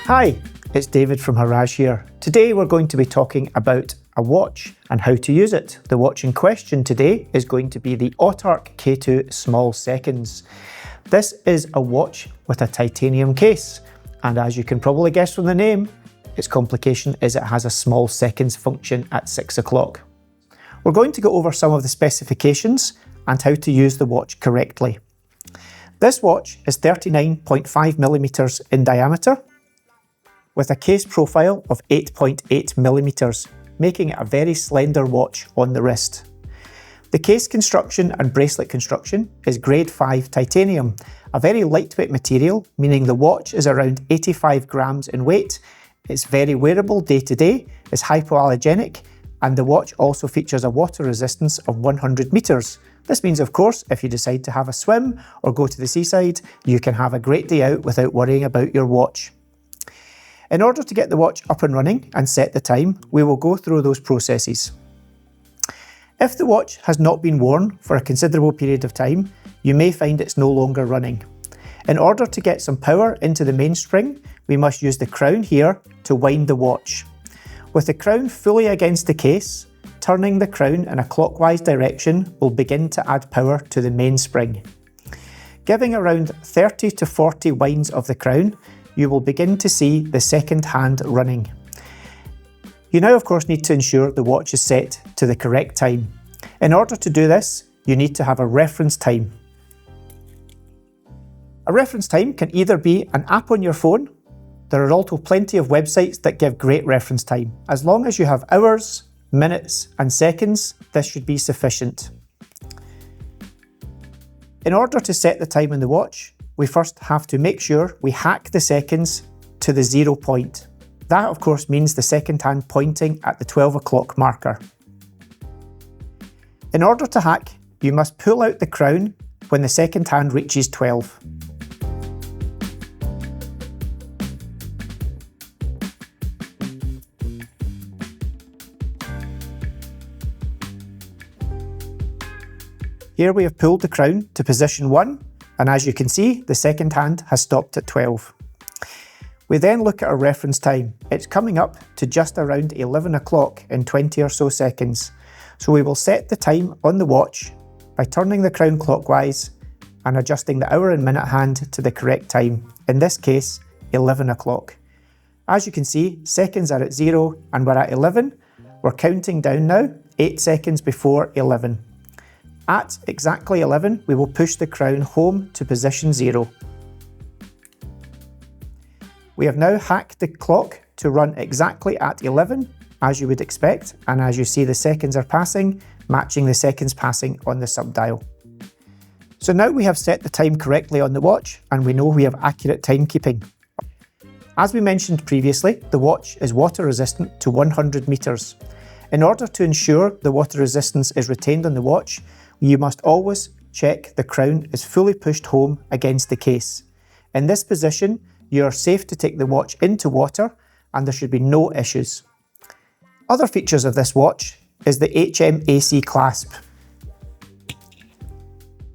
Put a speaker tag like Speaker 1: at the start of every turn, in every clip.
Speaker 1: Hi, it's David from HORAGE here. Today we're going to be talking about a watch and how to use it. The watch in question today is going to be the Autark K2 Small Seconds. This is a watch with a titanium case, and as you can probably guess from the name, its complication is it has a small seconds function at 6 o'clock. We're going to go over some of the specifications and how to use the watch correctly. This watch is 39.5mm in diameter, with a case profile of 8.8mm, making it a very slender watch on the wrist. The case construction and bracelet construction is grade 5 titanium, a very lightweight material, meaning the watch is around 85 grams in weight. It's very wearable day to day, is hypoallergenic, and the watch also features a water resistance of 100 meters. This means, of course, if you decide to have a swim or go to the seaside, you can have a great day out without worrying about your watch. In order to get the watch up and running and set the time, we will go through those processes. If the watch has not been worn for a considerable period of time, you may find it's no longer running. In order to get some power into the mainspring, we must use the crown here to wind the watch. With the crown fully against the case, turning the crown in a clockwise direction will begin to add power to the mainspring. Giving around 30 to 40 winds of the crown, you will begin to see the second hand running. You now of course need to ensure the watch is set to the correct time. In order to do this, you need to have a reference time. A reference time can either be an app on your phone. There are also plenty of websites that give great reference time. As long as you have hours, minutes and seconds, this should be sufficient. In order to set the time on the watch, we first have to make sure we hack the seconds to the 0 point. That of course means the second hand pointing at the 12 o'clock marker. In order to hack, you must pull out the crown when the second hand reaches 12. Here we have pulled the crown to position 1, and as you can see, the second hand has stopped at 12. We then look at our reference time. It's coming up to just around 11 o'clock in 20 or so seconds. So we will set the time on the watch by turning the crown clockwise and adjusting the hour and minute hand to the correct time, in this case 11 o'clock. As you can see, seconds are at 0 and we're at 11. We're counting down now, 8 seconds before 11. At exactly 11, we will push the crown home to position 0. We have now hacked the clock to run exactly at 11, as you would expect, and as you see the seconds are passing, matching the seconds passing on the subdial. So now we have set the time correctly on the watch, and we know we have accurate timekeeping. As we mentioned previously, the watch is water resistant to 100 meters. In order to ensure the water resistance is retained on the watch, you must always check the crown is fully pushed home against the case. In this position, you are safe to take the watch into water and there should be no issues. Other features of this watch is the HMAC clasp.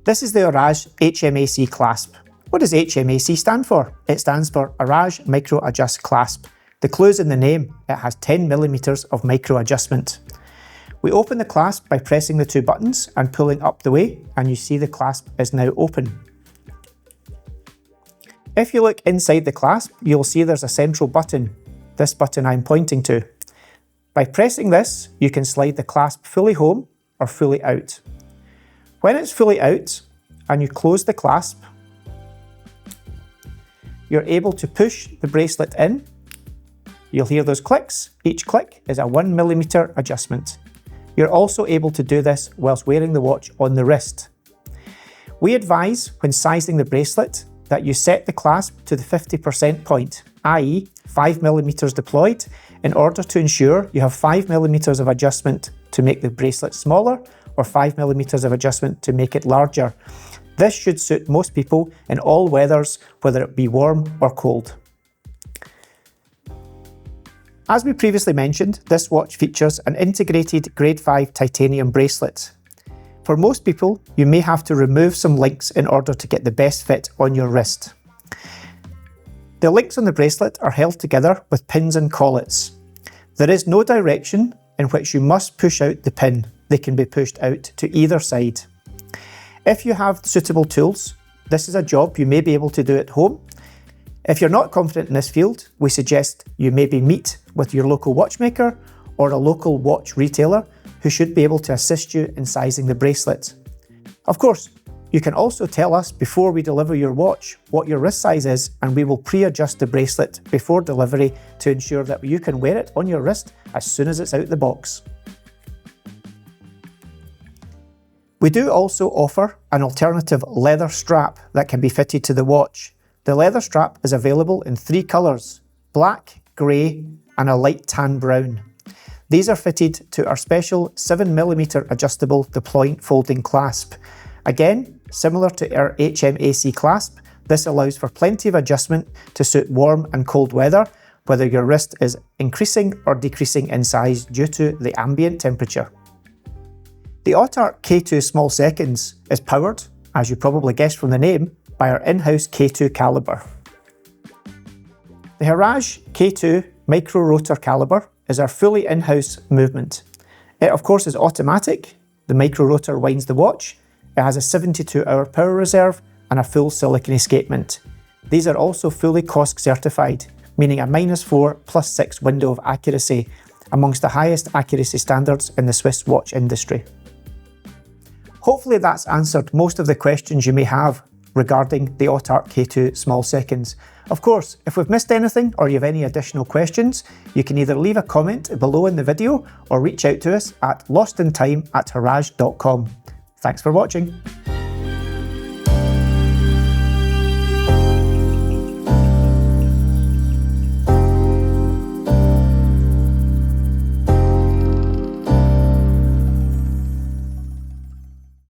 Speaker 1: This is the HORAGE HMAC clasp. What does HMAC stand for? It stands for HORAGE Micro Adjust Clasp. The clue's in the name. It has 10mm of micro adjustment. We open the clasp by pressing the 2 buttons and pulling up the way, and you see the clasp is now open. If you look inside the clasp, you'll see there's a central button, this button I'm pointing to. By pressing this, you can slide the clasp fully home or fully out. When it's fully out and you close the clasp, you're able to push the bracelet in. You'll hear those clicks. Each click is a 1mm adjustment. You're also able to do this whilst wearing the watch on the wrist. We advise when sizing the bracelet that you set the clasp to the 50% point, i.e. 5mm deployed, in order to ensure you have 5mm of adjustment to make the bracelet smaller or 5mm of adjustment to make it larger. This should suit most people in all weathers, whether it be warm or cold. As we previously mentioned, this watch features an integrated grade 5 titanium bracelet. For most people, you may have to remove some links in order to get the best fit on your wrist. The links on the bracelet are held together with pins and collets. There is no direction in which you must push out the pin. They can be pushed out to either side. If you have suitable tools, this is a job you may be able to do at home. If you're not confident in this field, we suggest you maybe meet with your local watchmaker or a local watch retailer who should be able to assist you in sizing the bracelet. Of course, you can also tell us before we deliver your watch what your wrist size is, and we will pre-adjust the bracelet before delivery to ensure that you can wear it on your wrist as soon as it's out the box. We do also offer an alternative leather strap that can be fitted to the watch. The leather strap is available in 3 colours: black, grey and a light tan brown. These are fitted to our special 7mm adjustable deployant folding clasp. Again, similar to our HMAC clasp, this allows for plenty of adjustment to suit warm and cold weather, whether your wrist is increasing or decreasing in size due to the ambient temperature. The Autark K2 Small Seconds is powered, as you probably guessed from the name, by our in-house K2 calibre. The HORAGE K2 micro-rotor calibre is our fully in-house movement. It of course is automatic. The micro-rotor winds the watch. It has a 72-hour power reserve and a full silicon escapement. These are also fully COSC certified, meaning a -4 +6 window of accuracy, amongst the highest accuracy standards in the Swiss watch industry. Hopefully that's answered most of the questions you may have regarding the Autark K2 Small Seconds. Of course, if we've missed anything or you have any additional questions, you can either leave a comment below in the video or reach out to us at lostintime@horage.com. Thanks for watching.